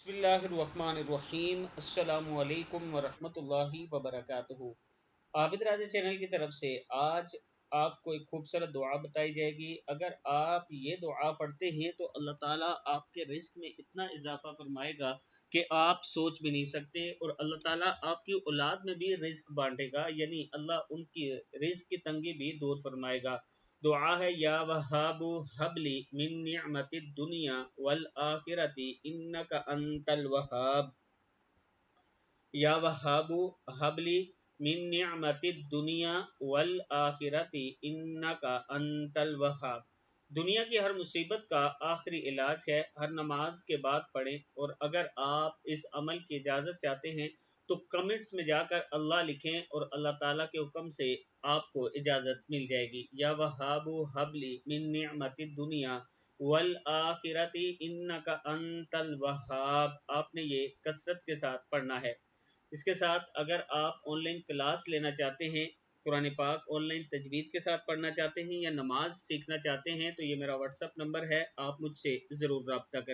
बिस्मिल्लाहिर्रहमानिर्रहीम। अस्सलामु अलैकुम वरहमतुल्लाहि वबरकातुहू। आबिद राजा चैनल की तरफ से आज आपको एक खूबसूरत दुआ बताई जाएगी। अगर आप ये दुआ पढ़ते हैं तो अल्लाह ताला आपके रिस्क में इतना इजाफा फरमाएगा कि आप सोच भी नहीं सकते, और अल्लाह ताला आपकी औलाद में भी रिस्क बांटेगा, यानी अल्लाह उनकी रिस्क की तंगी भी दूर फरमाएगा। दुआ है, या वहाबु हबली मिन निअमतिद दुनिया वल आखिरती इन्नका अंतल वहाब। या वहाबु हबली मिन निअमतिद दुनिया वल आखिरती इन्नका अंतल वहाब। दुनिया की हर मुसीबत का आखिरी इलाज है, हर नमाज के बाद पढ़ें। और अगर आप इस अमल की इजाज़त चाहते हैं तो कमेंट्स में जाकर अल्लाह लिखें, और अल्लाह ताला के हुक्म से आपको इजाज़त मिल जाएगी। या वहाबु हबली मिन निअमतिद दुनिया वल आखिरती इन्नका अंतल वहाब। आपने ये कसरत के साथ पढ़ना है। इसके साथ अगर आप ऑनलाइन क्लास लेना चाहते हैं, कुरान पाक ऑनलाइन तजवीद के साथ पढ़ना चाहते हैं, या नमाज सीखना चाहते हैं, तो ये मेरा व्हाट्सअप नंबर है, आप मुझसे ज़रूर रब्ता करें।